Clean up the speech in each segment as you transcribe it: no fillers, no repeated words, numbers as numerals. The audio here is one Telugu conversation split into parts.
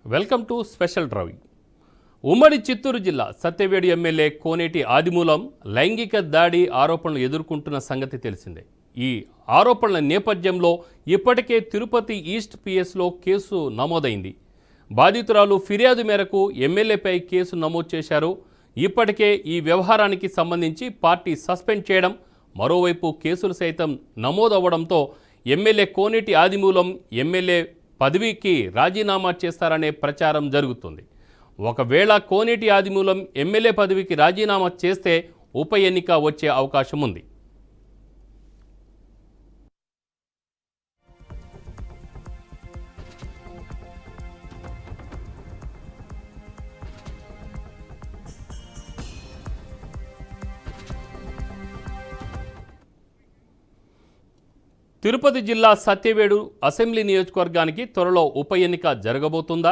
Welcome to special drive. ఉమ్మడి చిత్తూరు జిల్లా సత్యవేడు ఎమ్మెల్యే కోనేటి ఆదిమూలం లైంగిక దాడి ఆరోపణలు ఎదుర్కొంటున్న సంగతి తెలిసిందే. ఈ ఆరోపణల నేపథ్యంలో ఇప్పటికే తిరుపతి ఈస్ట్ పిఎస్లో కేసు నమోదైంది. బాధితురాలు ఫిర్యాదు మేరకు ఎమ్మెల్యేపై కేసు నమోదు చేశారు. ఇప్పటికే ఈ వ్యవహారానికి సంబంధించి పార్టీ సస్పెండ్ చేయడం, మరోవైపు కేసులు సైతం నమోదవ్వడంతో ఎమ్మెల్యే కోనేటి ఆదిమూలం ఎమ్మెల్యే పదవికి రాజీనామా చేస్తారనే ప్రచారం జరుగుతుంది. ఒకవేళ కోనేటి ఆదిమూలం ఎమ్మెల్యే పదవికి రాజీనామా చేస్తే ఉప ఎన్నిక వచ్చే అవకాశం ఉంది. తిరుపతి జిల్లా సత్యవేడు అసెంబ్లీ నియోజకవర్గానికి త్వరలో ఉప ఎన్నిక జరగబోతుందా?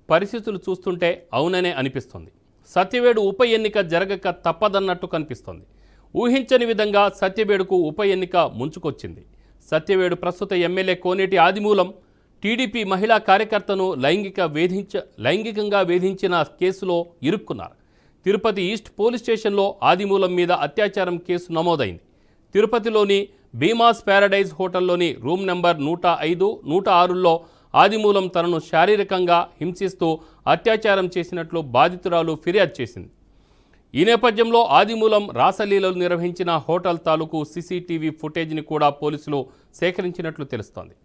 పరిస్థితులు చూస్తుంటే అవుననే అనిపిస్తుంది. సత్యవేడు ఉప ఎన్నిక జరగక తప్పదన్నట్టు కనిపిస్తోంది. ఊహించని విధంగా సత్యవేడుకు ఉప ఎన్నిక ముంచుకొచ్చింది. సత్యవేడు ప్రస్తుత ఎమ్మెల్యే కోనేటి ఆదిమూలం టీడీపీ మహిళా కార్యకర్తను లైంగికంగా వేధించిన కేసులో ఇరుక్కున్నారు. తిరుపతి ఈస్ట్ పోలీస్ స్టేషన్లో ఆదిమూలం మీద అత్యాచారం కేసు నమోదైంది. తిరుపతిలోని భీమాస్ ప్యారడైజ్ హోటల్లోని రూమ్ నెంబర్ 105, 106లో ఆదిమూలం తనను శారీరకంగా హింసిస్తూ అత్యాచారం చేసినట్లు బాధితురాలు ఫిర్యాదు చేసింది. ఈ నేపథ్యంలో ఆదిమూలం రాసలీలలు నిర్వహించిన హోటల్ తాలూకు సీసీటీవీ ఫుటేజ్ని కూడా పోలీసులు సేకరించినట్లు తెలుస్తోంది.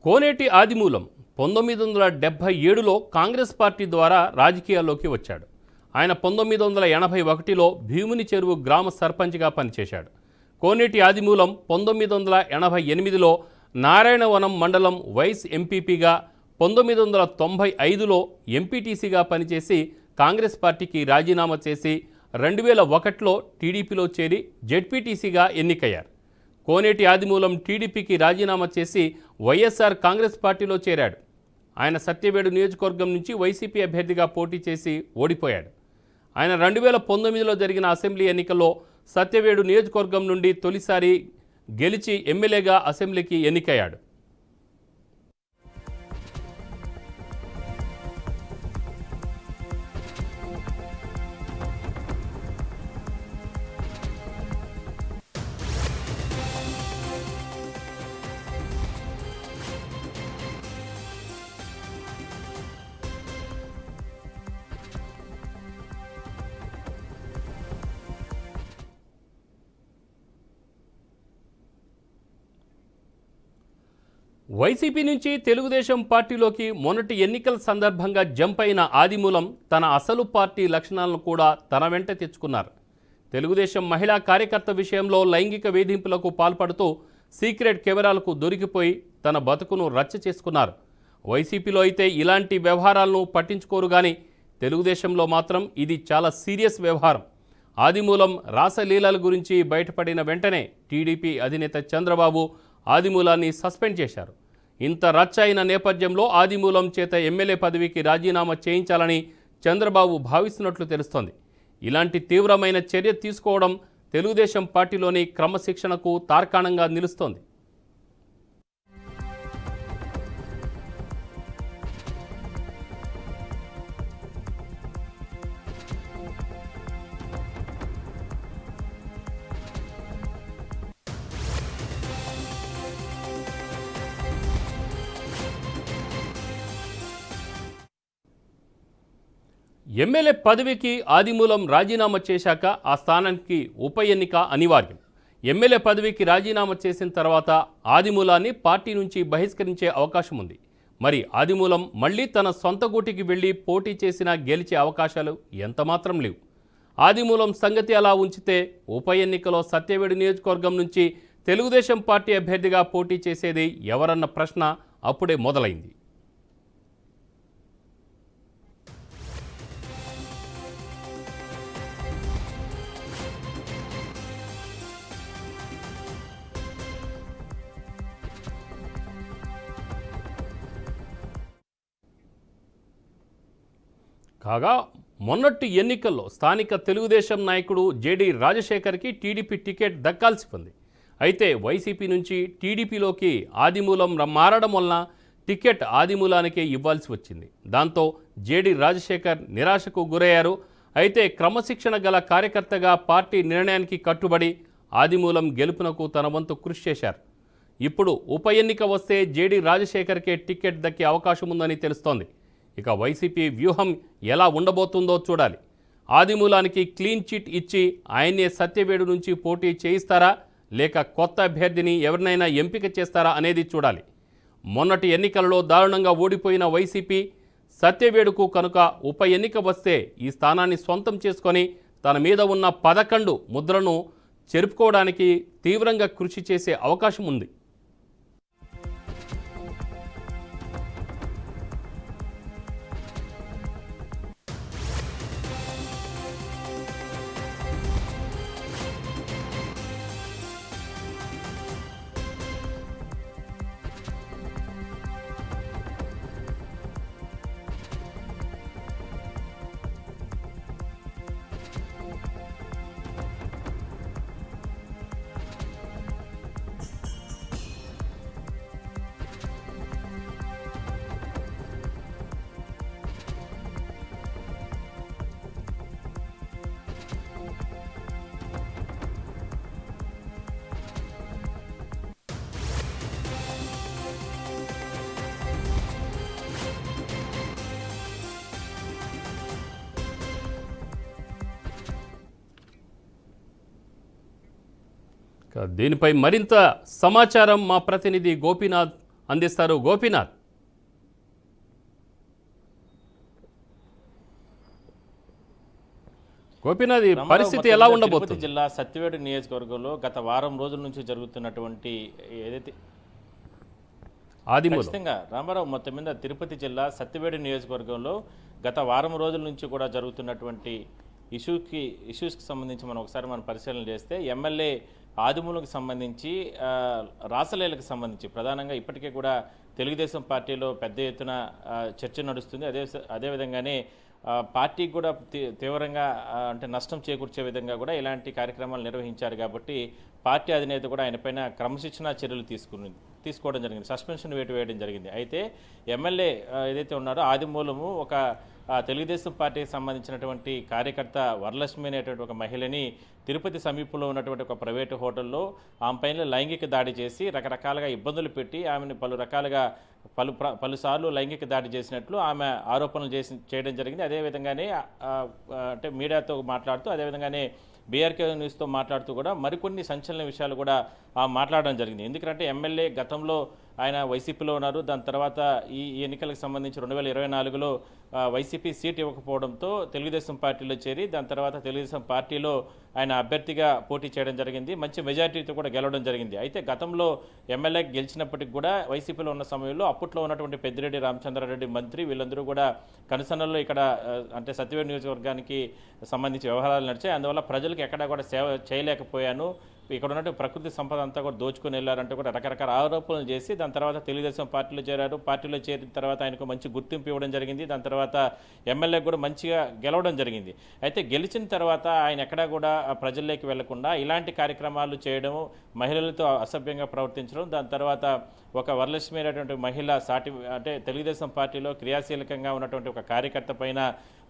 కోనేటి ఆదిమూలం 1977లో కాంగ్రెస్ పార్టీ ద్వారా రాజకీయాల్లోకి వచ్చాడు. ఆయన 1981లో భీముని చెరువు గ్రామ సర్పంచ్గా పనిచేశాడు. కోనేటి ఆదిమూలం 1988లో నారాయణవనం మండలం వైస్ ఎంపీపీగా, 1995లో ఎంపీటీసీగా పనిచేసి కాంగ్రెస్ పార్టీకి రాజీనామా చేసి 2001లో టీడీపీలో చేరి జెడ్పీటీసీగా ఎన్నికయ్యారు. కోనేటి ఆదిమూలం టీడీపీకి రాజీనామా చేసి వైఎస్ఆర్ కాంగ్రెస్ పార్టీలో చేరాడు. ఆయన సత్యవేడు నియోజకవర్గం నుంచి వైసీపీ అభ్యర్థిగా పోటీ చేసి ఓడిపోయాడు. ఆయన 2019లో జరిగిన అసెంబ్లీ ఎన్నికల్లో సత్యవేడు నియోజకవర్గం నుండి తొలిసారి గెలిచి ఎమ్మెల్యేగా అసెంబ్లీకి ఎన్నికయ్యాడు. వైసీపీ నుంచి తెలుగుదేశం పార్టీలోకి మొన్నటి ఎన్నికల సందర్భంగా జంప్ అయిన ఆదిమూలం తన అసలు పార్టీ లక్షణాలను కూడా తన వెంట తెచ్చుకున్నారు. తెలుగుదేశం మహిళా కార్యకర్త విషయంలో లైంగిక వేధింపులకు పాల్పడుతూ సీక్రెట్ కెమెరాలకు దొరికిపోయి తన బతుకును రచ్చ చేసుకున్నారు. వైసీపీలో అయితే ఇలాంటి వ్యవహారాలను పట్టించుకోరు, కానీ తెలుగుదేశంలో మాత్రం ఇది చాలా సీరియస్ వ్యవహారం. ఆదిమూలం రాసలీలల గురించి బయటపడిన వెంటనే టీడీపీ అధినేత చంద్రబాబు ఆదిమూలాన్ని సస్పెండ్ చేశారు. ఇంత రచ్చ అయిన నేపథ్యంలో ఆదిమూలం చేత ఎమ్మెల్యే పదవికి రాజీనామా చేయించాలని చంద్రబాబు భావిస్తున్నట్లు తెలుస్తోంది. ఇలాంటి తీవ్రమైన చర్య తీసుకోవడం తెలుగుదేశం పార్టీలోని క్రమశిక్షణకు తార్కాణంగా నిలుస్తోంది. ఎమ్మెల్యే పదవికి ఆదిమూలం రాజీనామా చేశాక ఆ స్థానానికి ఉప ఎన్నిక అనివార్యం. ఎమ్మెల్యే పదవికి రాజీనామా చేసిన తర్వాత ఆదిమూలాన్ని పార్టీ నుంచి బహిష్కరించే అవకాశం ఉంది. మరి ఆదిమూలం మళ్లీ తన సొంత గూటికి వెళ్లి పోటీ చేసినా గెలిచే అవకాశాలు ఎంతమాత్రం లేవు. ఆదిమూలం సంగతి అలా ఉంచితే ఉప ఎన్నికలో సత్యవేడు నియోజకవర్గం నుంచి తెలుగుదేశం పార్టీ అభ్యర్థిగా పోటీ చేసేది ఎవరన్న ప్రశ్న అప్పుడే మొదలైంది. కాగా మొన్నటి ఎన్నికల్లో స్థానిక తెలుగుదేశం నాయకుడు జేడీ రాజశేఖర్కి టీడీపీ టికెట్ దక్కాల్సి ఉంది. అయితే వైసీపీ నుంచి టీడీపీలోకి ఆదిమూలం మారడం వలన టికెట్ ఆదిమూలానికే ఇవ్వాల్సి వచ్చింది. దాంతో జేడీ రాజశేఖర్ నిరాశకు గురయ్యారు. అయితే క్రమశిక్షణ గల కార్యకర్తగా పార్టీ నిర్ణయానికి కట్టుబడి ఆదిమూలం గెలుపునకు తన వంతు కృషి చేశారు. ఇప్పుడు ఉప ఎన్నిక వస్తే జేడీ రాజశేఖర్కే టికెట్ దక్కే అవకాశం ఉందని తెలుస్తోంది. ఇక వైసీపీ వ్యూహం ఎలా ఉండబోతుందో చూడాలి. ఆదిమూలానికి క్లీన్ చిట్ ఇచ్చి ఆయన్నే సత్యవేడు నుంచి పోటీ చేయిస్తారా, లేక కొత్త అభ్యర్థిని ఎవరినైనా ఎంపిక చేస్తారా అనేది చూడాలి. మొన్నటి ఎన్నికలలో దారుణంగా ఓడిపోయిన వైసీపీ సత్యవేడుకు కనుక ఉప ఎన్నిక వస్తే ఈ స్థానాన్ని సొంతం చేసుకొని తన మీద ఉన్న 11 ముద్రను చెరుపుకోవడానికి తీవ్రంగా కృషి చేసే అవకాశం ఉంది. దీనిపై మరింత సమాచారం మా ప్రతినిధి గోపీనాథ్ అందిస్తారు. గోపీనాథ్, పరిస్థితి ఎలా ఉండబోతుంది? జిల్లా సత్యవేడు నియోజకవర్గంలో గత వారం రోజుల నుంచి జరుగుతున్నటువంటి ఏదైతే ఖచ్చితంగా రామారావు మొత్తం మీద తిరుపతి జిల్లా సత్యవేడు నియోజకవర్గంలో గత వారం రోజుల నుంచి కూడా జరుగుతున్నటువంటి ఇష్యూస్కి సంబంధించి మనం పరిశీలన చేస్తే ఎమ్మెల్యే ఆదిమూలకు సంబంధించి రాసలీలకు సంబంధించి ప్రధానంగా ఇప్పటికే కూడా తెలుగుదేశం పార్టీలో పెద్ద ఎత్తున చర్చ నడుస్తుంది. అదేవిధంగానే పార్టీకి కూడా తీవ్రంగా అంటే నష్టం చేకూర్చే విధంగా కూడా ఇలాంటి కార్యక్రమాలు నిర్వహించారు. కాబట్టి పార్టీ అధినేత కూడా ఆయన పైన క్రమశిక్షణా చర్యలు తీసుకోవడం జరిగింది, సస్పెన్షన్ వేయడం జరిగింది. అయితే ఎమ్మెల్యే ఏదైతే ఉన్నారో ఆదిమూలము ఒక తెలుగుదేశం పార్టీకి సంబంధించినటువంటి కార్యకర్త వరలక్ష్మి అనేటువంటి ఒక మహిళని తిరుపతి సమీపంలో ఉన్నటువంటి ఒక ప్రైవేటు హోటల్లో ఆమె పైన లైంగిక దాడి చేసి రకరకాలుగా ఇబ్బందులు పెట్టి ఆమెను పలుసార్లు లైంగిక దాడి చేసినట్లు ఆమె ఆరోపణలు చేయడం జరిగింది. అదేవిధంగానే అంటే మీడియాతో మాట్లాడుతూ అదేవిధంగానే బీఆర్కే న్యూస్తో మాట్లాడుతూ కూడా మరికొన్ని సంచలన విషయాలు కూడా మాట్లాడడం జరిగింది. ఎందుకంటే ఎమ్మెల్యే గతంలో ఆయన వైసీపీలో ఉన్నారు. దాని తర్వాత ఈ ఎన్నికలకు సంబంధించి 2024లో వైసీపీ సీట్ ఇవ్వకపోవడంతో తెలుగుదేశం పార్టీలో చేరి దాని తర్వాత తెలుగుదేశం పార్టీలో ఆయన అభ్యర్థిగా పోటీ చేయడం జరిగింది. మంచి మెజార్టీతో కూడా గెలవడం జరిగింది. అయితే గతంలో ఎమ్మెల్యే గెలిచినప్పటికి కూడా వైసీపీలో ఉన్న సమయంలో అప్పట్లో ఉన్నటువంటి పెద్దిరెడ్డి రామచంద్రారెడ్డి మంత్రి వీళ్ళందరూ కూడా కనుసన్నల్లో ఇక్కడ అంటే సత్యవేడు నియోజకవర్గానికి సంబంధించి వ్యవహారాలు నడిచాయి. అందువల్ల ప్రజలకు ఎక్కడా కూడా సేవ చేయలేకపోయాను, ఇక్కడ ఉన్నట్టు ప్రకృతి సంపద అంతా కూడా దోచుకుని వెళ్ళారంటూ కూడా రకరకాల ఆరోపణలు చేసి దాని తర్వాత తెలుగుదేశం పార్టీలో చేరారు. పార్టీలో చేరిన తర్వాత ఆయనకు మంచి గుర్తింపు ఇవ్వడం జరిగింది. దాని తర్వాత ఎమ్మెల్యే కూడా మంచిగా గెలవడం జరిగింది. అయితే గెలిచిన తర్వాత ఆయన ఎక్కడా కూడా ప్రజల్లోకి వెళ్లకుండా ఇలాంటి కార్యక్రమాలు చేయడం, మహిళలతో అసభ్యంగా ప్రవర్తించడం, దాని తర్వాత ఒక వరలక్ష్మి అనేటువంటి మహిళ అంటే తెలుగుదేశం పార్టీలో క్రియాశీలకంగా ఉన్నటువంటి ఒక కార్యకర్త పైన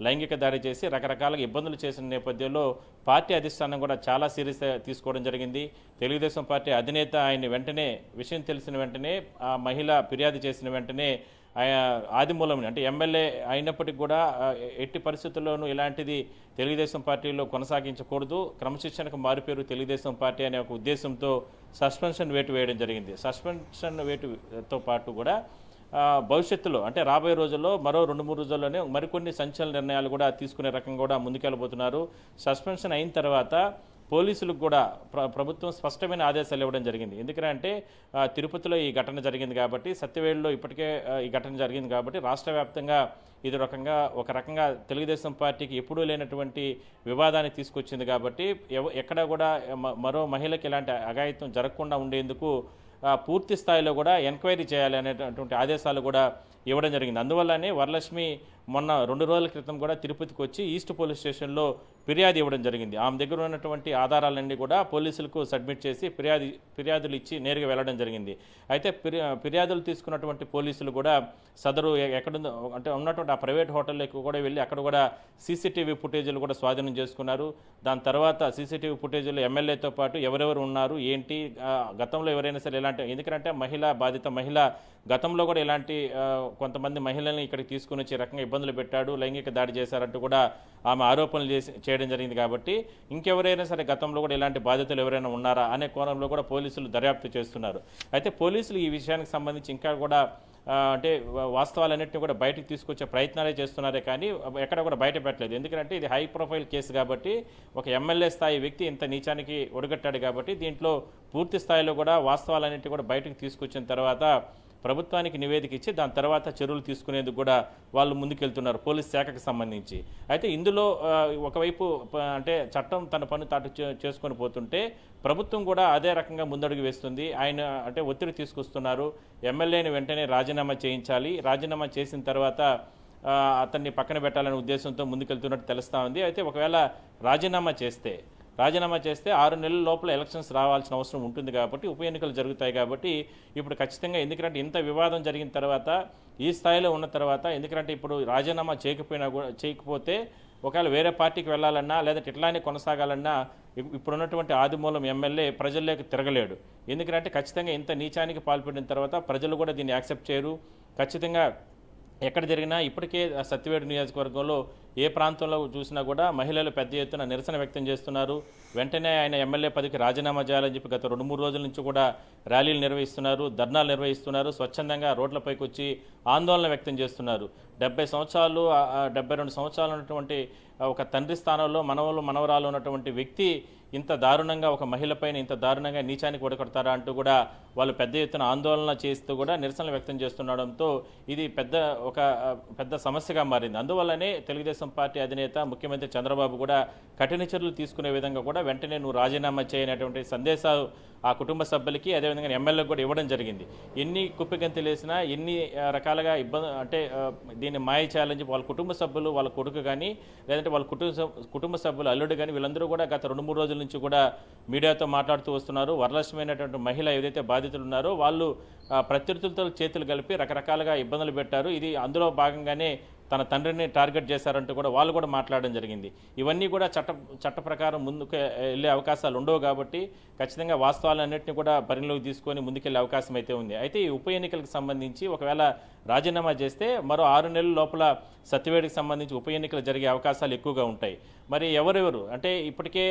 లైంగిక దాడి చేసి రకరకాలుగా ఇబ్బందులు చేసిన నేపథ్యంలో పార్టీ అధిష్టానం కూడా చాలా సీరియస్ తీసుకోవడం జరిగింది. తెలుగుదేశం పార్టీ అధినేత ఆయన వెంటనే విషయం తెలిసిన వెంటనే ఆ మహిళ ఫిర్యాదు చేసిన వెంటనే ఆదిమూలంని అంటే ఎమ్మెల్యే అయినప్పటికీ కూడా ఎట్టి పరిస్థితుల్లోనూ ఇలాంటిది తెలుగుదేశం పార్టీలో కొనసాగించకూడదు, క్రమశిక్షణకు మారిపేరు తెలుగుదేశం పార్టీ అనే ఒక ఉద్దేశంతో సస్పెన్షన్ వేటు వేయడం జరిగింది. సస్పెన్షన్ వేటుతో పాటు కూడా భవిష్యత్తులో అంటే రాబోయే రోజుల్లో మరో 2-3 రోజుల్లోనే మరికొన్ని సంచలన నిర్ణయాలు కూడా తీసుకునే రకంగా కూడా ముందుకెళ్ళబోతున్నారు. సస్పెన్షన్ అయిన తర్వాత పోలీసులకు కూడా ప్రభుత్వం స్పష్టమైన ఆదేశాలు ఇవ్వడం జరిగింది. ఎందుకంటే తిరుపతిలో ఈ ఘటన జరిగింది కాబట్టి, సత్యవేడులో ఇప్పటికే ఈ ఘటన జరిగింది కాబట్టి రాష్ట్ర వ్యాప్తంగా ఇది ఒక రకంగా తెలుగుదేశం పార్టీకి ఎప్పుడూ లేనటువంటి వివాదాన్ని తీసుకొచ్చింది. కాబట్టి ఎక్కడ కూడా మరో మహిళకి ఇలాంటి అఘాయిత్యం జరగకుండా ఉండేందుకు పూర్తి స్థాయిలో కూడా ఎంక్వైరీ చేయాలి అనేటటువంటి ఆదేశాలు కూడా ఇవ్వడం జరిగింది. అందువల్లనే వరలక్ష్మి మొన్న 2 రోజుల క్రితం కూడా తిరుపతికి వచ్చి ఈస్ట్ పోలీస్ స్టేషన్లో ఫిర్యాదు ఇవ్వడం జరిగింది. ఆమె దగ్గర ఉన్నటువంటి ఆధారాలన్నీ కూడా పోలీసులకు సబ్మిట్ చేసి ఫిర్యాదులు ఇచ్చి నేరుగా వెళ్ళడం జరిగింది. అయితే ఫిర్యాదులు తీసుకున్నటువంటి పోలీసులు కూడా సదరు ఎక్కడుందో అంటే ఉన్నటువంటి ఆ ప్రైవేట్ హోటల్లోకి కూడా వెళ్ళి అక్కడ కూడా సీసీటీవీ ఫుటేజీలు కూడా స్వాధీనం చేసుకున్నారు. దాని తర్వాత సీసీటీవీ ఫుటేజీలు ఎమ్మెల్యేతో పాటు ఎవరెవరు ఉన్నారు ఏంటి, గతంలో ఎవరైనా సరే ఇలాంటి, ఎందుకంటే బాధిత మహిళ గతంలో కూడా ఇలాంటి కొంతమంది మహిళల్ని ఇక్కడికి తీసుకుని వచ్చి రకంగా ఇబ్బందులు పెట్టాడు, లైంగిక దాడి చేశారంటూ కూడా ఆమె ఆరోపణలు చేయడం జరిగింది. కాబట్టి ఇంకెవరైనా సరే గతంలో కూడా ఇలాంటి బాధితులు ఎవరైనా ఉన్నారా అనే కోణంలో కూడా పోలీసులు దర్యాప్తు చేస్తున్నారు. అయితే పోలీసులు ఈ విషయానికి సంబంధించి ఇంకా కూడా అంటే వాస్తవాలన్నింటినీ కూడా బయటకు తీసుకొచ్చే ప్రయత్నాలే చేస్తున్నారే కానీ ఎక్కడ కూడా బయట పెట్టలేదు. ఎందుకంటే ఇది హై ప్రొఫైల్ కేసు కాబట్టి, ఒక ఎమ్మెల్యే స్థాయి వ్యక్తి ఇంత నీచానికి ఒడిగట్టాడు కాబట్టి దీంట్లో పూర్తి స్థాయిలో కూడా వాస్తవాలన్నింటినీ కూడా బయటకు తీసుకొచ్చిన తర్వాత ప్రభుత్వానికి నివేదిక ఇచ్చి దాని తర్వాత చర్యలు తీసుకునేందుకు కూడా వాళ్ళు ముందుకెళ్తున్నారు పోలీస్ శాఖకు సంబంధించి. అయితే ఇందులో ఒకవైపు అంటే చట్టం తన పని తాటు చేసుకొని పోతుంటే ప్రభుత్వం కూడా అదే రకంగా ముందడుగు వేస్తుంది. ఆయన అంటే ఒత్తిడి తీసుకొస్తున్నారు, ఎమ్మెల్యేని వెంటనే రాజీనామా చేయించాలి, రాజీనామా చేసిన తర్వాత అతన్ని పక్కన పెట్టాలనే ఉద్దేశంతో ముందుకెళ్తున్నట్టు తెలుస్తూ ఉంది. అయితే ఒకవేళ రాజీనామా చేస్తే 6 నెలల లోపల ఎలక్షన్స్ రావాల్సిన అవసరం ఉంటుంది కాబట్టి, ఉప ఎన్నికలు జరుగుతాయి కాబట్టి ఇప్పుడు ఖచ్చితంగా, ఎందుకంటే ఇంత వివాదం జరిగిన తర్వాత ఈ స్థాయిలో ఉన్న తర్వాత, ఎందుకంటే ఇప్పుడు రాజీనామా చేయకపోతే ఒకవేళ వేరే పార్టీకి వెళ్ళాలన్నా లేదంటే ఇట్లానే కొనసాగాలన్నా ఇప్పుడున్నటువంటి ఆదిమూలం ఎమ్మెల్యే ప్రజల్లోకి తిరగలేడు. ఎందుకంటే ఖచ్చితంగా ఇంత నీచానికి పాల్పడిన తర్వాత ప్రజలు కూడా దీన్ని యాక్సెప్ట్ చేయరు. ఖచ్చితంగా ఎక్కడ జరిగినా ఇప్పటికే సత్యవేడు నియోజకవర్గంలో ఏ ప్రాంతంలో చూసినా కూడా మహిళలు పెద్ద ఎత్తున నిరసన వ్యక్తం చేస్తున్నారు. వెంటనే ఆయన ఎమ్మెల్యే పదవికి రాజీనామా చేయాలని చెప్పి గత 2-3 రోజుల నుంచి కూడా ర్యాలీలు నిర్వహిస్తున్నారు, ధర్నాలు నిర్వహిస్తున్నారు, స్వచ్ఛందంగా రోడ్లపైకి వచ్చి ఆందోళన వ్యక్తం చేస్తున్నారు. 72 సంవత్సరాలు ఉన్నటువంటి ఒక తండ్రి స్థానంలో మనవరాలు ఉన్నటువంటి వ్యక్తి ఇంత దారుణంగా ఒక మహిళపైన ఇంత దారుణంగా నీచానికి ఒడగొడతారా అంటూ కూడా వాళ్ళు పెద్ద ఎత్తున ఆందోళన చేస్తూ కూడా నిరసనలు వ్యక్తం చేస్తుండడంతో ఇది పెద్ద సమస్యగా మారింది. అందువల్లనే తెలుగుదేశం పార్టీ అధినేత ముఖ్యమంత్రి చంద్రబాబు కూడా కఠిన చర్యలు తీసుకునే విధంగా కూడా వెంటనే నువ్వు రాజీనామా చేయనటువంటి సందేశాలు ఆ కుటుంబ సభ్యులకి అదేవిధంగా ఎమ్మెల్యేలకు కూడా ఇవ్వడం జరిగింది. ఎన్ని కుప్పిగంతులు వేసినా, ఎన్ని రకాలుగా అంటే దీన్ని మాయ చేయాలని చెప్పి వాళ్ళ కుటుంబ సభ్యులు, వాళ్ళ కొడుకు కానీ లేదంటే వాళ్ళ కుటుంబ సభ్యులు అల్లుడు కానీ వీళ్ళందరూ కూడా గత 2-3 రోజుల నుంచి కూడా మీడియాతో మాట్లాడుతూ వస్తున్నారు. వరలక్ష్మైనటువంటి మహిళ ఏదైతే బాధితులు ఉన్నారో వాళ్ళు ప్రత్యర్థులతో చేతులు కలిపి రకరకాలుగా ఇబ్బందులు పెట్టారు. ఇది అందులో భాగంగానే తన తండ్రిని టార్గెట్ చేశారంటూ కూడా వాళ్ళు కూడా మాట్లాడడం జరిగింది. ఇవన్నీ కూడా చట్ట ప్రకారం ముందుకు వెళ్ళే అవకాశాలు ఉండవు కాబట్టి ఖచ్చితంగా వాస్తవాలన్నింటినీ కూడా పరిగణలోకి తీసుకొని ముందుకెళ్లే అవకాశం అయితే ఉంది. అయితే ఈ ఉప ఎన్నికలకు సంబంధించి ఒకవేళ రాజీనామా చేస్తే మరో 6 నెలల లోపల సత్యవేడికి సంబంధించి ఉప ఎన్నికలు జరిగే అవకాశాలు ఎక్కువగా ఉంటాయి. మరి ఎవరెవరు అంటే ఇప్పటికే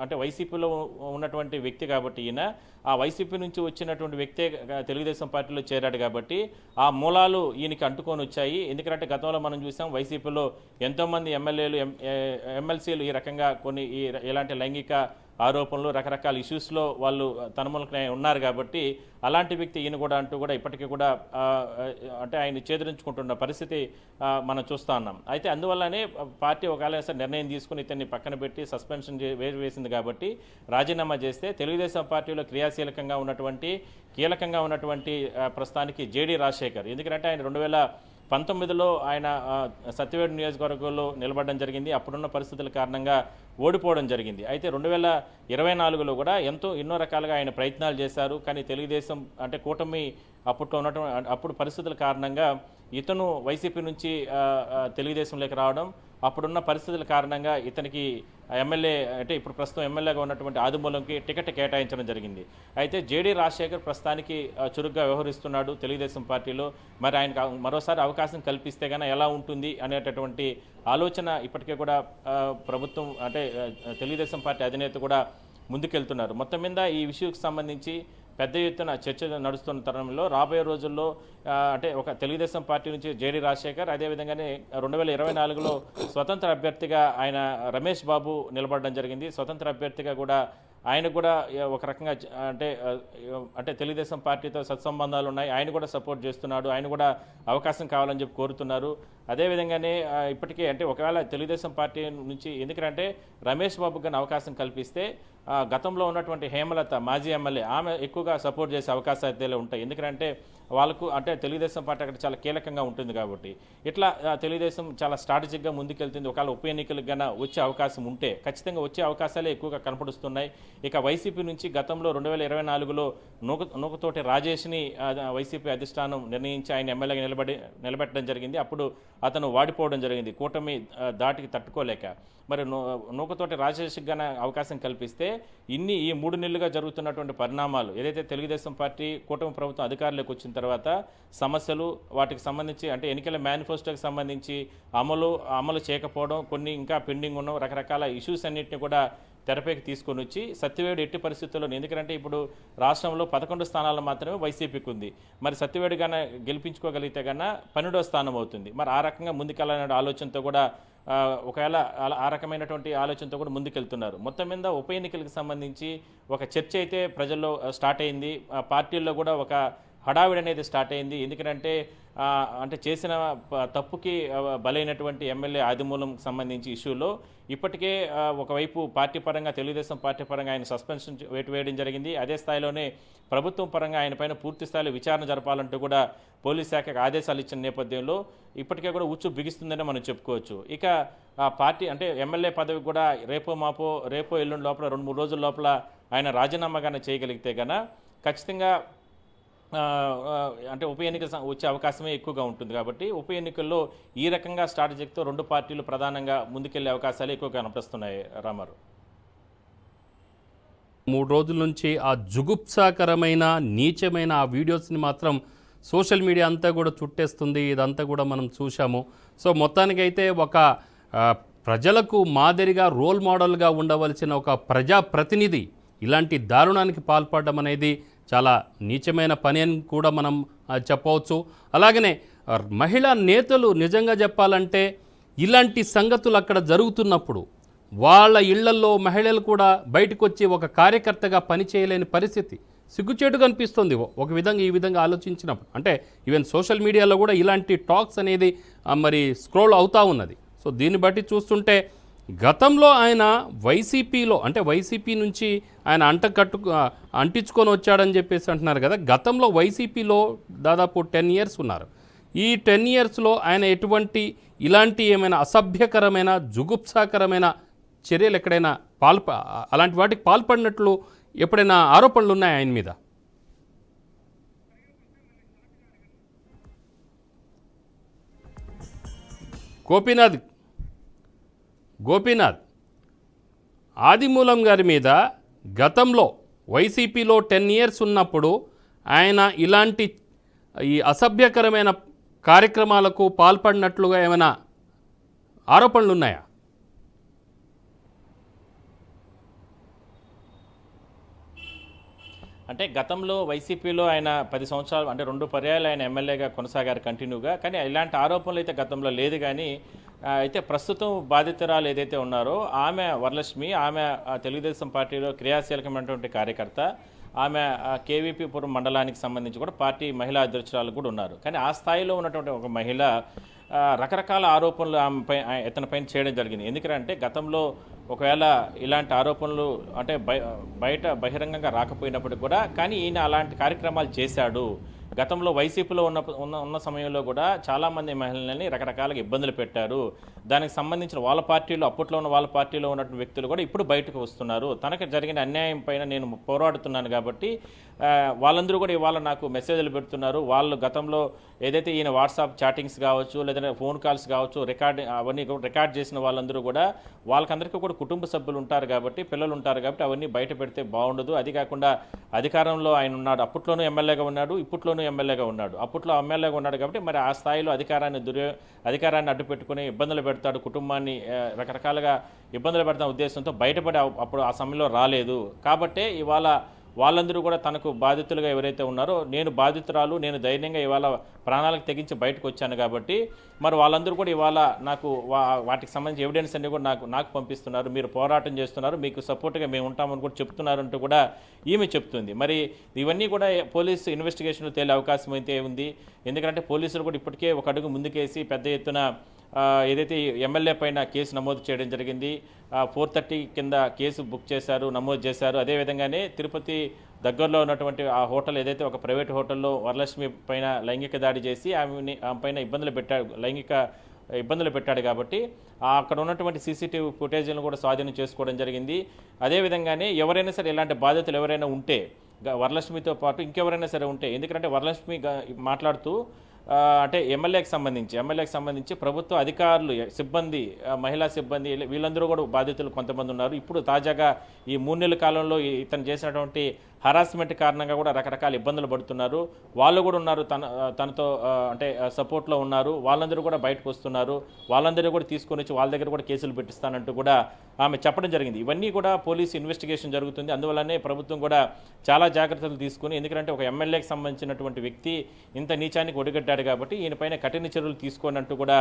అంటే వైసీపీలో ఉన్నటువంటి వ్యక్తి కాబట్టి ఈయన ఆ వైసీపీ నుంచి వచ్చినటువంటి వ్యక్తే తెలుగుదేశం పార్టీలో చేరాడు కాబట్టి ఆ మూలాలు ఈయనకి అంటుకొని వచ్చాయి. ఎందుకంటే గతంలో మనం చూసాం వైసీపీలో ఎంతోమంది ఎమ్మెల్యేలు ఎమ్మెల్సీలు ఈ రకంగా కొన్ని ఇలాంటి లైంగిక ఆరోపణలు రకరకాల ఇష్యూస్లో వాళ్ళు తనములకనే ఉన్నారు కాబట్టి అలాంటి వ్యక్తి ఈయన కూడా అంటూ కూడా ఇప్పటికీ కూడా అంటే ఆయన చేదరించుకుంటున్న పరిస్థితి మనం చూస్తూ ఉన్నాం. అయితే అందువల్లనే పార్టీ ఒకవేళ నిర్ణయం తీసుకుని ఇతన్ని పక్కన పెట్టి సస్పెన్షన్ వేసింది కాబట్టి రాజీనామా చేస్తే తెలుగుదేశం పార్టీలో క్రియాశీలకంగా ఉన్నటువంటి కీలకంగా ఉన్నటువంటి ప్రస్తుతానికి జేడీ రాజశేఖర్, ఎందుకంటే ఆయన 2019లో ఆయన సత్యవేడు నియోజకవర్గంలో నిలబడడం జరిగింది. అప్పుడున్న పరిస్థితుల కారణంగా ఓడిపోవడం జరిగింది. అయితే 2024లో కూడా ఎన్నో రకాలుగా ఆయన ప్రయత్నాలు చేశారు. కానీ తెలుగుదేశం అంటే కూటమి అప్పుడు పరిస్థితుల కారణంగా ఇతను వైసీపీ నుంచి తెలుగుదేశంలోకి రావడం, అప్పుడున్న పరిస్థితుల కారణంగా ఇతనికి ఎమ్మెల్యే అంటే ఇప్పుడు ప్రస్తుతం ఎమ్మెల్యేగా ఉన్నటువంటి ఆదిమూలంకి టికెట్ కేటాయించడం జరిగింది. అయితే జేడీ రాజశేఖర్ ప్రస్తుతానికి చురుగ్గా వ్యవహరిస్తున్నాడు తెలుగుదేశం పార్టీలో. మరి ఆయనకు మరోసారి అవకాశం కల్పిస్తే కనుక ఎలా ఉంటుంది అనేటటువంటి ఆలోచన ఇప్పటికే కూడా ప్రభుత్వం అంటే తెలుగుదేశం పార్టీ అధినేత కూడా ముందుకెళ్తున్నారు. మొత్తం మీద ఈ విషయానికి సంబంధించి పెద్ద ఎత్తున చర్చ నడుస్తున్న తరుణంలో రాబోయే రోజుల్లో అంటే ఒక తెలుగుదేశం పార్టీ నుంచి జేడీ రాజశేఖర్, అదేవిధంగానే 2024లో స్వతంత్ర అభ్యర్థిగా ఆయన రమేష్ బాబు నిలబడడం జరిగింది. స్వతంత్ర అభ్యర్థిగా కూడా ఆయన కూడా ఒక రకంగా అంటే తెలుగుదేశం పార్టీతో సత్సంబంధాలు ఉన్నాయి, ఆయన కూడా సపోర్ట్ చేస్తున్నాడు, ఆయన కూడా అవకాశం కావాలని చెప్పి కోరుతున్నారు. అదేవిధంగానే ఇప్పటికే అంటే ఒకవేళ తెలుగుదేశం పార్టీ నుంచి ఎందుకంటే రమేష్ బాబుకి కానీ అవకాశం కల్పిస్తే గతంలో ఉన్నటువంటి హేమలత మాజీ ఎమ్మెల్యే ఆమె ఎక్కువగా సపోర్ట్ చేసే అవకాశాలు అయితే ఉంటాయి. ఎందుకంటే వాళ్ళకు అంటే తెలుగుదేశం పార్టీ అక్కడ చాలా కీలకంగా ఉంటుంది కాబట్టి ఇట్లా తెలుగుదేశం చాలా స్ట్రాటజిక్గా ముందుకెళ్తుంది. ఒకవేళ ఉప ఎన్నికలకు గన వచ్చే అవకాశం ఉంటే ఖచ్చితంగా వచ్చే అవకాశాలే ఎక్కువగా కనపడుస్తున్నాయి. ఇక వైసీపీ నుంచి గతంలో 2024లో నూకతోటి రాజేష్ని వైసీపీ అధిష్టానం నిర్ణయించి ఆయన ఎమ్మెల్యేగా నిలబెట్టడం జరిగింది. అప్పుడు అతను వాడిపోవడం జరిగింది కూటమి దాటికి తట్టుకోలేక. మరి నూకతోటి రాజేష్కి గన అవకాశం కల్పిస్తే ఈ 3 నెలలుగా జరుగుతున్నటువంటి పరిణామాలు ఏదైతే తెలుగుదేశం పార్టీ కూటమి ప్రభుత్వం అధికారంలోకి వచ్చిన తర్వాత సమస్యలు వాటికి సంబంధించి అంటే ఎన్నికల మేనిఫెస్టోకి సంబంధించి అమలు చేయకపోవడం, కొన్ని ఇంకా పెండింగ్ ఉన్న రకరకాల ఇష్యూస్ అన్నింటినీ కూడా తెరపైకి తీసుకొని వచ్చి సత్యవేడు ఎట్టి పరిస్థితుల్లో, ఎందుకంటే ఇప్పుడు రాష్ట్రంలో 11 స్థానాలు మాత్రమే వైసీపీకి ఉంది. మరి సత్యవేడు గాన గెలిపించుకోగలిగితే కన్నా 12వ స్థానం అవుతుంది. మరి ఆ రకంగా ముందుకెళ్ళాలనే ఆలోచనతో కూడా ఒకవేళ ఆ రకమైనటువంటి ఆలోచనతో కూడా ముందుకెళ్తున్నారు. మొత్తం మీద ఉప ఎన్నికలకు సంబంధించి ఒక చర్చ అయితే ప్రజల్లో స్టార్ట్ అయింది. పార్టీల్లో కూడా ఒక హడావిడి అనేది స్టార్ట్ అయింది. ఎందుకంటే అంటే చేసిన తప్పుకి బలైనటువంటి ఎమ్మెల్యే ఆదిమూలం సంబంధించి ఇష్యూలో ఇప్పటికే ఒకవైపు పార్టీ పరంగా తెలుగుదేశం పార్టీ పరంగా ఆయన సస్పెన్షన్ వేయడం జరిగింది. అదే స్థాయిలోనే ప్రభుత్వం పరంగా ఆయన పైన పూర్తి స్థాయిలో విచారణ జరపాలంటూ కూడా పోలీస్ శాఖకు ఆదేశాలు ఇచ్చిన నేపథ్యంలో ఇప్పటికే కూడా ఉచ్చు బిగిస్తుందని మనం చెప్పుకోవచ్చు. ఇక పార్టీ అంటే ఎమ్మెల్యే పదవి కూడా రేపో ఎల్లుండి లోపల 2-3 రోజుల లోపల ఆయన రాజీనామాగానే చేయగలిగితే కన్నా ఖచ్చితంగా అంటే ఉప ఎన్నిక వచ్చే అవకాశమే ఎక్కువగా ఉంటుంది. కాబట్టి ఉప ఎన్నికల్లో ఈ రకంగా స్ట్రాటజిక్తో 2 పార్టీలు ప్రధానంగా ముందుకెళ్లే అవకాశాలు ఎక్కువగా కనిపిస్తున్నాయి. రామారావు, 3 రోజుల నుంచి ఆ జుగుప్సాకరమైన నీచమైన ఆ వీడియోస్ని మాత్రం సోషల్ మీడియా అంతా కూడా చుట్టేస్తుంది. ఇదంతా కూడా మనం చూసాము. సో మొత్తానికైతే ఒక ప్రజలకు మాదిరిగా రోల్ మోడల్గా ఉండవలసిన ఒక ప్రజాప్రతినిధి ఇలాంటి దారుణానికి పాల్పడడం అనేది చాలా నీచమైన పని అని కూడా మనం చెప్పవచ్చు. అలాగనే మహిళా నేతలు నిజంగా చెప్పాలంటే ఇలాంటి సంగతులు అక్కడ జరుగుతున్నప్పుడు వాళ్ళ ఇళ్లల్లో మహిళలు కూడా బయటకు వచ్చి ఒక కార్యకర్తగా పనిచేయలేని పరిస్థితి సిగ్గుచేటుగా అనిపిస్తుంది ఒక విధంగా. ఈ విధంగా ఆలోచించినప్పుడు అంటే ఈవెన్ సోషల్ మీడియాలో కూడా ఇలాంటి టాక్స్ అనేది మరి స్క్రోల్ అవుతూ ఉన్నది. సో దీన్ని బట్టి చూస్తుంటే గతంలో ఆయన వైసీపీలో అంటే వైసీపీ నుంచి ఆయన అంటించుకొని వచ్చాడని చెప్పేసి అంటున్నారు కదా. గతంలో వైసీపీలో దాదాపు 10 years ఉన్నారు. ఈ 10 yearsలో ఆయన ఎటువంటి ఇలాంటి ఏమైనా అసభ్యకరమైన జుగుప్సాకరమైన చర్యలు ఎక్కడైనా అలాంటి వాటికి పాల్పడినట్లు ఎప్పుడైనా ఆరోపణలు ఉన్నాయి ఆయన మీద? గోపీనాథ్ ఆదిమూలం గారి మీద గతంలో వైసీపీలో 10 years ఉన్నప్పుడు ఆయన ఇలాంటి ఈ అసభ్యకరమైన కార్యక్రమాలకు పాల్పడినట్లుగా ఏమైనా ఆరోపణలు ఉన్నాయా? అంటే గతంలో వైసీపీలో ఆయన 10 సంవత్సరాలు అంటే 2 పర్యాయాలు ఆయన ఎమ్మెల్యేగా కొనసాగారు కంటిన్యూగా. కానీ ఇలాంటి ఆరోపణలు అయితే గతంలో లేదు. కానీ అయితే ప్రస్తుతం బాధితురాలు ఏదైతే ఉన్నారో ఆమె వరలక్ష్మి, ఆమె తెలుగుదేశం పార్టీలో క్రియాశీలకమైనటువంటి కార్యకర్త. ఆమె కేవీపీపురం మండలానికి సంబంధించి కూడా పార్టీ మహిళా అధ్యక్షురాలు కూడా ఉన్నారు. కానీ ఆ స్థాయిలో ఉన్నటువంటి ఒక మహిళ రకరకాల ఆరోపణలు ఆమెపై ఇతనిపైన చేయడం జరిగింది. ఎందుకంటే గతంలో ఒకవేళ ఇలాంటి ఆరోపణలు అంటే బహిరంగంగా రాకపోయినప్పటికీ కూడా కానీ ఈయన అలాంటి కార్యక్రమాలు చేశాడు. గతంలో వైసీపీలో ఉన్న సమయంలో కూడా చాలామంది మహిళలని రకరకాలుగా ఇబ్బందులు పెట్టారు. దానికి సంబంధించిన అప్పట్లో ఉన్న వాళ్ళ పార్టీలో ఉన్నటువంటి వ్యక్తులు కూడా ఇప్పుడు బయటకు వస్తున్నారు. తనకు జరిగిన అన్యాయం పైన నేను పోరాడుతున్నాను కాబట్టి వాళ్ళందరూ కూడా ఇవాళ నాకు మెసేజ్లు పెడుతున్నారు. వాళ్ళు గతంలో ఏదైతే ఈయన వాట్సాప్ చాటింగ్స్ కావచ్చు లేదంటే ఫోన్ కాల్స్ కావచ్చు అవన్నీ రికార్డ్ చేసిన వాళ్ళందరూ కూడా వాళ్ళకందరికీ కూడా కుటుంబ సభ్యులు ఉంటారు కాబట్టి పిల్లలు ఉంటారు కాబట్టి అవన్నీ బయట పెడితే బాగుండదు. అది కాకుండా అధికారంలో ఆయన ఉన్నాడు, అప్పట్లోనూ ఎమ్మెల్యేగా ఉన్నాడు, ఇప్పట్లోనూ ఎమ్మెల్యేగా ఉన్నాడు. అప్పట్లో ఎమ్మెల్యేగా ఉన్నాడు కాబట్టి మరి ఆ స్థాయిలో అధికారాన్ని అడ్డు పెట్టుకుని ఇబ్బందులు పెడతాడు, కుటుంబాన్ని రకరకాలుగా ఇబ్బందులు పెడతాం ఉద్దేశంతో బయటపడి అప్పుడు ఆ సమయంలో రాలేదు. కాబట్టే ఇవాళ వాళ్ళందరూ కూడా తనకు బాధితులుగా ఎవరైతే ఉన్నారో నేను బాధితురాలు, నేను ధైర్యంగా ఇవాళ ప్రాణాలకు తెగించి బయటకు వచ్చాను కాబట్టి మరి వాళ్ళందరూ కూడా ఇవాళ నాకు వాటికి సంబంధించి ఎవిడెన్స్ అన్ని కూడా నాకు పంపిస్తున్నారు, మీరు పోరాటం చేస్తున్నారు, మీకు సపోర్ట్గా మేము ఉంటామని కూడా చెప్తున్నారంటూ కూడా ఈమె చెప్తుంది. మరి ఇవన్నీ కూడా పోలీసు ఇన్వెస్టిగేషన్లో తేలే అవకాశం అయితే ఉంది. ఎందుకంటే పోలీసులు కూడా ఇప్పటికే ఒక అడుగు ముందుకేసి పెద్ద ఎత్తున ఏదైతే ఎమ్మెల్యే పైన కేసు నమోదు చేయడం జరిగింది. 430 కింద కేసు బుక్ చేశారు, నమోదు చేశారు. అదేవిధంగానే తిరుపతి దగ్గరలో ఉన్నటువంటి ఆ హోటల్ ఏదైతే ఒక ప్రైవేట్ హోటల్లో వరలక్ష్మి పైన లైంగిక దాడి చేసి ఆమె పైన లైంగిక ఇబ్బందులు పెట్టాడు కాబట్టి అక్కడ ఉన్నటువంటి సీసీటీవీ ఫుటేజ్లను కూడా స్వాధీనం చేసుకోవడం జరిగింది. అదేవిధంగానే ఎవరైనా సరే ఇలాంటి బాధితులు ఎవరైనా ఉంటే వరలక్ష్మితో పాటు ఇంకెవరైనా సరే ఉంటే, ఎందుకంటే వరలక్ష్మి మాట్లాడుతూ అంటే ఎమ్మెల్యేకి సంబంధించి ప్రభుత్వ అధికారులు, సిబ్బంది, మహిళా సిబ్బంది వీళ్ళందరూ కూడా బాధితులు కొంతమంది ఉన్నారు. ఇప్పుడు తాజాగా ఈ 3 నెలల కాలంలో ఇతను చేసినటువంటి హరాస్మెంట్ కారణంగా కూడా రకరకాల ఇబ్బందులు పడుతున్నారు. వాళ్ళు కూడా ఉన్నారు, తనతో అంటే సపోర్ట్లో ఉన్నారు. వాళ్ళందరూ కూడా బయటకు వస్తున్నారు. వాళ్ళందరూ కూడా తీసుకొని వచ్చి వాళ్ళ దగ్గర కూడా కేసులు పెట్టిస్తానంటూ కూడా ఆమె చెప్పడం జరిగింది. ఇవన్నీ కూడా పోలీసు ఇన్వెస్టిగేషన్ జరుగుతుంది. అందువల్లనే ప్రభుత్వం కూడా చాలా జాగ్రత్తలు తీసుకుని, ఎందుకంటే ఒక ఎమ్మెల్యేకి సంబంధించినటువంటి వ్యక్తి ఇంత నీచానికి ఒడిగట్టాడు కాబట్టి ఈయనపైన కఠిన చర్యలు తీసుకోనంటూ కూడా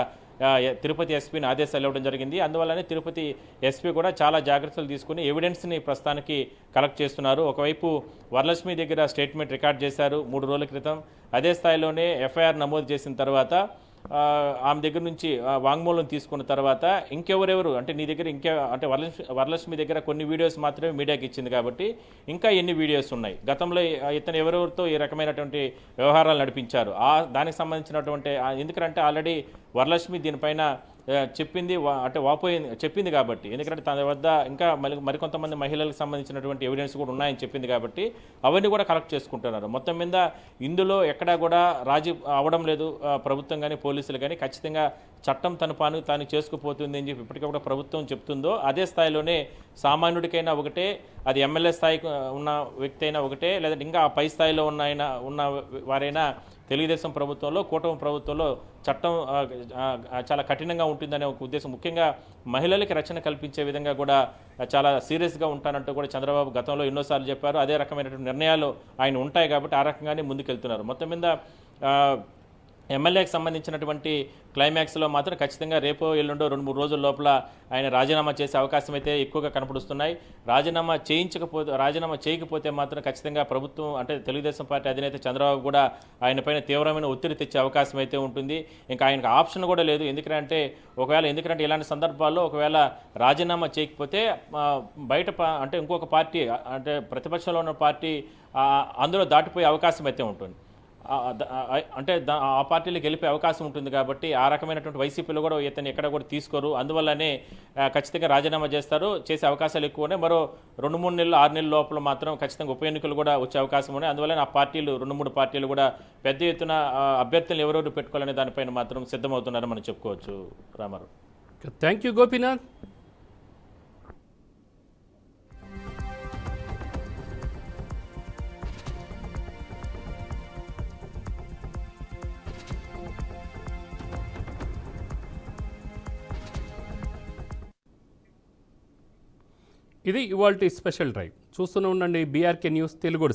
తిరుపతి ఎస్పీని ఆదేశాలు ఇవ్వడం జరిగింది. అందువల్లనే తిరుపతి ఎస్పీ కూడా చాలా జాగ్రత్తలు తీసుకుని ఎవిడెన్స్ని ప్రస్తుతానికి కలెక్ట్ చేస్తున్నారు. ఒకవైపు వరలక్ష్మి దగ్గర స్టేట్మెంట్ రికార్డ్ చేశారు 3 రోజుల క్రితం. అదే స్థాయిలోనే ఎఫ్ఐఆర్ నమోదు చేసిన తర్వాత ఆమె దగ్గర నుంచి వాంగ్మూలం తీసుకున్న తర్వాత ఇంకెవరెవరు అంటే నీ దగ్గర అంటే వరలక్ష్మి దగ్గర కొన్ని వీడియోస్ మాత్రమే మీడియాకి ఇచ్చింది కాబట్టి ఇంకా ఎన్ని వీడియోస్ ఉన్నాయి, గతంలో ఇతను ఎవరెవరితో ఈ రకమైనటువంటి వ్యవహారాలు నడిపించారు, దానికి సంబంధించినటువంటి ఎందుకంటే ఆల్రెడీ వరలక్ష్మి దీనిపైన చెప్పింది కాబట్టి, ఎందుకంటే తన వద్ద ఇంకా మరికొంతమంది మహిళలకు సంబంధించినటువంటి ఎవిడెన్స్ కూడా ఉన్నాయని చెప్పింది కాబట్టి అవన్నీ కూడా కలెక్ట్ చేసుకుంటున్నారు. మొత్తం మీద ఇందులో ఎక్కడా కూడా రాజీ అవడం లేదు ప్రభుత్వం కానీ పోలీసులు కానీ. ఖచ్చితంగా చట్టం తాను చేసుకుపోతుంది అని చెప్పి ఇప్పటికప్పుడు ప్రభుత్వం చెప్తుందో అదే స్థాయిలోనే సామాన్యుడికైనా ఒకటే, అది ఎమ్మెల్యే స్థాయికి ఉన్న వ్యక్తి అయినా ఒకటే, లేదంటే ఇంకా ఆ పై స్థాయిలో ఉన్న వారైనా తెలుగుదేశం ప్రభుత్వంలో, కూటమి ప్రభుత్వంలో చట్టం చాలా కఠినంగా ఉంటుందనే ఒక ఉద్దేశం, ముఖ్యంగా మహిళలకి రక్షణ కల్పించే విధంగా కూడా చాలా సీరియస్గా ఉంటానంటూ కూడా చంద్రబాబు గతంలో ఎన్నోసార్లు చెప్పారు. అదే రకమైనటువంటి నిర్ణయాలు ఆయన ఉంటాయి కాబట్టి ఆ రకంగానే ముందుకెళ్తున్నారు. మొత్తం మీద ఎమ్మెల్యేకి సంబంధించినటువంటి క్లైమాక్స్లో మాత్రం ఖచ్చితంగా రేపో ఎల్లుండో 2-3 రోజుల లోపల ఆయన రాజీనామా చేసే అవకాశం అయితే ఎక్కువగా కనపడుస్తున్నాయి. రాజీనామా చేయకపోతే మాత్రం ఖచ్చితంగా ప్రభుత్వం అంటే తెలుగుదేశం పార్టీ అధినేత చంద్రబాబు కూడా ఆయన పైన తీవ్రమైన ఒత్తిడి తెచ్చే అవకాశం అయితే ఉంటుంది. ఇంకా ఆయనకు ఆప్షన్ కూడా లేదు. ఎందుకంటే ఇలాంటి సందర్భాల్లో ఒకవేళ రాజీనామా చేయకపోతే బయట అంటే ఇంకొక పార్టీ అంటే ప్రతిపక్షంలో ఉన్న పార్టీ అందులో దాటిపోయే అవకాశం అయితే ఉంటుంది. అంటే ఆ పార్టీలు గెలిపే అవకాశం ఉంటుంది కాబట్టి ఆ రకమైనటువంటి వైసీపీలో కూడా ఇతను ఎక్కడ కూడా తీసుకోరు. అందువల్లనే ఖచ్చితంగా రాజీనామా చేసే అవకాశాలు ఎక్కువ ఉన్నాయి. మరో 2-3 నెలలు 6 నెలల లోపల మాత్రం ఖచ్చితంగా ఉప ఎన్నికలు కూడా వచ్చే అవకాశం ఉన్నాయి. అందువల్లనే ఆ పార్టీలు 2-3 పార్టీలు కూడా పెద్ద ఎత్తున అభ్యర్థులు ఎవరెవరు పెట్టుకోవాలనే దానిపైన మాత్రం సిద్ధమవుతున్నారని మనం చెప్పుకోవచ్చు. Ramarao, thank you Gopinath. ఇది ఇవాల్టి స్పెషల్ డ్రైవ్. చూస్తూనే ఉండండి బీఆర్కే న్యూస్ తెలుగు.